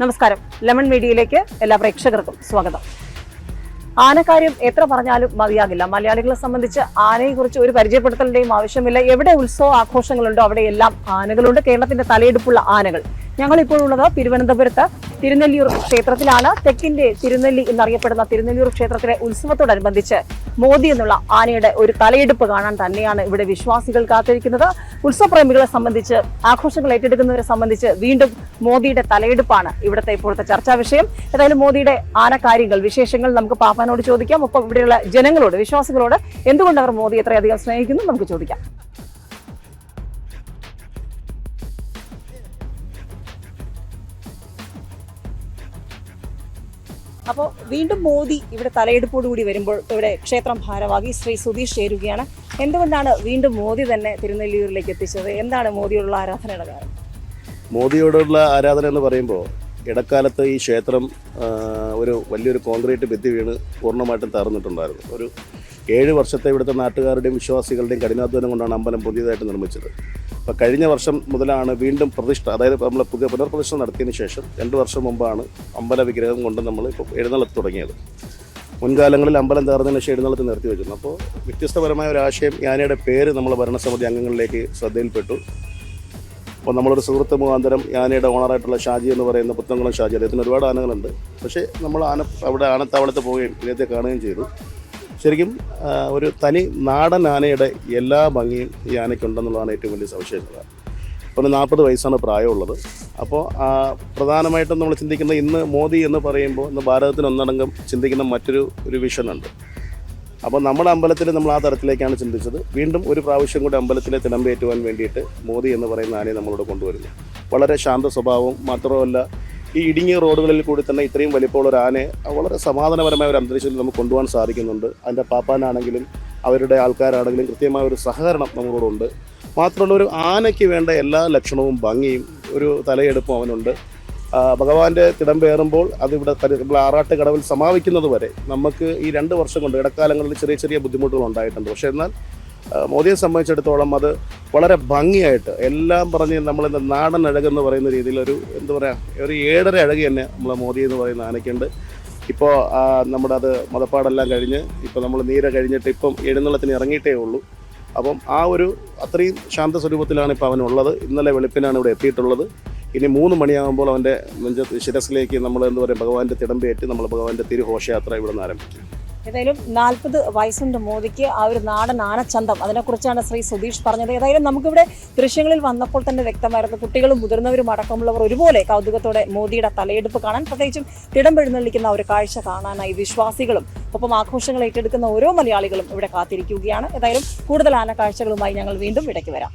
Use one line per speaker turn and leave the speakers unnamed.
നമസ്കാരം. ലെമൺ മീഡിയയിലേക്ക് എല്ലാ പ്രേക്ഷകർക്കും സ്വാഗതം. ആനക്കാര്യം എത്ര പറഞ്ഞാലും മതിയാകില്ല. മലയാളികളെ സംബന്ധിച്ച് ആനയെക്കുറിച്ച് ഒരു പരിചയപ്പെടുത്തലിന്റെയും ആവശ്യമില്ല. എവിടെ ഉത്സവ ആഘോഷങ്ങളുണ്ടോ അവിടെയെല്ലാം ആനകളുണ്ട്. കേരളത്തിന്റെ തലയെടുപ്പുള്ള ആനകൾ. ഞങ്ങളിപ്പോൾ ഉള്ളത് തിരുവനന്തപുരത്ത് തിരുനെല്ലിയൂർ ക്ഷേത്രത്തിലാണ്. തെക്കിന്റെ തിരുനെല്ലി എന്നറിയപ്പെടുന്ന തിരുനെല്ലിയൂർ ക്ഷേത്രത്തിലെ ഉത്സവത്തോടനുബന്ധിച്ച് മോദി എന്നുള്ള ആനയുടെ ഒരു തലയെടുപ്പ് കാണാൻ തന്നെയാണ് ഇവിടെ വിശ്വാസികൾ കാത്തിരിക്കുന്നത്. ഉത്സവപ്രേമികളെ സംബന്ധിച്ച്, ആഘോഷങ്ങൾ ഏറ്റെടുക്കുന്നവരെ സംബന്ധിച്ച് വീണ്ടും മോദിയുടെ തലയെടുപ്പാണ് ഇവിടുത്തെ ഇപ്പോഴത്തെ ചർച്ചാ വിഷയം. ഏതായാലും മോദിയുടെ ആനക്കാര്യങ്ങൾ, വിശേഷങ്ങൾ നമുക്ക് പാപ്പാനോട് ചോദിക്കാം. ഒപ്പം ഇവിടെയുള്ള ജനങ്ങളോട്, വിശ്വാസികളോട് എന്തുകൊണ്ട് അവർ മോദി എത്രയധികം സ്നേഹിക്കുന്നു നമുക്ക് ചോദിക്കാം. അപ്പോൾ വീണ്ടും മോദി ഇവിടെ തലയെടുപ്പോടുകൂടി വരുമ്പോൾ ഇവിടെ ക്ഷേത്രം ഭാരവാഹി ശ്രീ സുധീഷ് ചേരുകയാണ്. എന്തുകൊണ്ടാണ് വീണ്ടും മോദി തന്നെ തിരുനെല്ലിയൂരിലേക്ക് എത്തിച്ചത്? എന്താണ് മോദിയോടുള്ള ആരാധനയുടെ കാരണം?
മോദിയോടുള്ള ആരാധന എന്ന് പറയുമ്പോൾ ഇടക്കാലത്ത് ഈ ക്ഷേത്രം ഒരു വലിയൊരു കോൺക്രീറ്റ് ഭിത്തി വീണ് പൂർണ്ണമായിട്ടും തകർന്നിട്ടുണ്ടായിരുന്നു. ഒരു 7 വർഷത്തെ ഇവിടുത്തെ നാട്ടുകാരുടെയും വിശ്വാസികളുടെയും കഠിനാധ്വാനം കൊണ്ടാണ് അമ്പലം പുതിയതായിട്ട് നിർമ്മിച്ചത്. അപ്പോൾ കഴിഞ്ഞ വർഷം മുതലാണ് വീണ്ടും പ്രതിഷ്ഠ, അതായത് നമ്മൾ പുനർപ്രതിഷ്ഠ നടത്തിയതിന് ശേഷം 2 വർഷം മുമ്പാണ് അമ്പല വിഗ്രഹം കൊണ്ട് നമ്മൾ ഇപ്പോൾ എഴുന്നള്ളത്ത് തുടങ്ങിയത്. മുൻകാലങ്ങളിൽ അമ്പലം തകർന്നതിന് ശേഷം എഴുന്നള്ളത്ത് നിർത്തി വെച്ചിരുന്നു. അപ്പോൾ വ്യത്യസ്തപരമായ ഒരു ആശയം യാനയുടെ പേര് നമ്മൾ ഭരണസമിതി അംഗങ്ങളിലേക്ക് ശ്രദ്ധയിൽപ്പെട്ടു. അപ്പോൾ നമ്മളൊരു സുഹൃത്ത് മുഖാന്തരം യാനയുടെ ഓണറായിട്ടുള്ള ഷാജി എന്ന് പറയുന്ന പുത്തൻകുളം ഷാജി, അദ്ദേഹത്തിന് ഒരുപാട് ആനകളുണ്ട്. പക്ഷേ നമ്മൾ അവിടെ ആനത്താവളത്ത് പോവുകയും ഇദ്ദേഹത്തെ കാണുകയും ചെയ്തു. ശരിക്കും ഒരു തനി നാടൻ ആനയുടെ എല്ലാ ഭംഗിയും ഈ ആനയ്ക്കുണ്ടെന്നുള്ളതാണ് ഏറ്റവും വലിയ സവിശേഷത. അപ്പോൾ 40 വയസ്സാണ് പ്രായമുള്ളത്. അപ്പോൾ പ്രധാനമായിട്ടും നമ്മൾ ചിന്തിക്കുന്ന ഇന്ന് മോദി എന്ന് പറയുമ്പോൾ ഇന്ന് ഭാരതത്തിന് ഒന്നടങ്കം ചിന്തിക്കുന്ന മറ്റൊരു വിഷനുണ്ട്. അപ്പോൾ നമ്മുടെ അമ്പലത്തിൽ നമ്മൾ ആ തരത്തിലേക്കാണ് ചിന്തിച്ചത്. വീണ്ടും ഒരു പ്രാവശ്യം കൂടി അമ്പലത്തിലെ തിടമ്പേറ്റുവാൻ വേണ്ടിയിട്ട് മോദി എന്ന് പറയുന്ന ആനയെ നമ്മളോട് കൊണ്ടുവരുന്നു. വളരെ ശാന്ത സ്വഭാവം മാത്രമല്ല, ഈ ഇടുങ്ങിയ റോഡുകളിൽ കൂടി തന്നെ ഇത്രയും വലിപ്പമുള്ള ഒരു ആനയെ വളരെ സമാധാനപരമായ ഒരു അന്തരീക്ഷത്തിൽ നമുക്ക് കൊണ്ടുപോകാൻ സാധിക്കുന്നുണ്ട്. അതിൻ്റെ പാപ്പാനാണെങ്കിലും അവരുടെ ആൾക്കാരാണെങ്കിലും കൃത്യമായ ഒരു സഹകരണം നമ്മളോടുണ്ട്. മാത്രമല്ല, ഒരു ആനയ്ക്ക് വേണ്ട എല്ലാ ലക്ഷണവും ഭംഗിയും ഒരു തലയെടുപ്പും അവനുണ്ട്. ഭഗവാന്റെ തിടമ്പേറുമ്പോൾ അതിവിടെ നമ്മൾ ആറാട്ട് കടവിൽ സമാപിക്കുന്നത് വരെ നമുക്ക് ഈ 2 വർഷം കൊണ്ട് ഇടക്കാലങ്ങളിൽ ചെറിയ ചെറിയ ബുദ്ധിമുട്ടുകൾ ഉണ്ടായിട്ടുണ്ട്. പക്ഷേ എന്നാൽ മോദിയെ സംബന്ധിച്ചിടത്തോളം അത് വളരെ ഭംഗിയായിട്ട് എല്ലാം പറഞ്ഞ് നമ്മളിന്ന് നാടൻ അഴകെന്ന് പറയുന്ന രീതിയിൽ ഒരു എന്താ പറയുക, ഒരു 7.5 അഴകി തന്നെ നമ്മളെ മോദി എന്ന് പറയുന്ന ആനയ്ക്കുണ്ട്. ഇപ്പോൾ നമ്മുടെ അത് മതപ്പാടെല്ലാം കഴിഞ്ഞ് ഇപ്പോൾ നമ്മൾ നീര കഴിഞ്ഞിട്ട് ഇപ്പം എഴുന്നള്ളത്തിന് ഇറങ്ങിയിട്ടേ ഉള്ളൂ. അപ്പം ആ ഒരു അത്രയും ശാന്ത സ്വരൂപത്തിലാണ് ഇപ്പോൾ അവനുള്ളത്. ഇന്നലെ വെളുപ്പിനാണ് ഇവിടെ എത്തിയിട്ടുള്ളത്. ഇനി 3 മണിയാകുമ്പോൾ അവൻ്റെ ശിരസിലേക്ക് നമ്മൾ എന്താ പറയുക, ഭഗവാന്റെ തിടമ്പേറ്റ് നമ്മൾ ഭഗവാന്റെ തിരുഘോഷയാത്ര ഇവിടെ നിന്ന് ആരംഭിക്കും.
ഏതായാലും 40 വയസ്സുണ്ട് മോദിക്ക്. ആ ഒരു നാടൻ ആനച്ചന്തം, അതിനെക്കുറിച്ചാണ് ശ്രീ സുധീഷ് പറഞ്ഞത്. ഏതായാലും നമുക്കിവിടെ ദൃശ്യങ്ങളിൽ വന്നപ്പോൾ തന്നെ വ്യക്തമായിരുന്നു, കുട്ടികളും മുതിർന്നവരും അടക്കമുള്ളവർ ഒരുപോലെ കൗതുകത്തോടെ മോദിയുടെ തലയെടുപ്പ് കാണാൻ, പ്രത്യേകിച്ചും തിടമ്പെഴുന്നള്ളിക്കുന്ന ഒരു കാഴ്ച കാണാനായി വിശ്വാസികളും ഒപ്പം ആഘോഷങ്ങൾ ഏറ്റെടുക്കുന്ന ഓരോ മലയാളികളും ഇവിടെ കാത്തിരിക്കുകയാണ്. ഏതായാലും കൂടുതൽ ആന കാഴ്ചകളുമായി ഞങ്ങൾ വീണ്ടും ഇടയ്ക്ക് വരാം.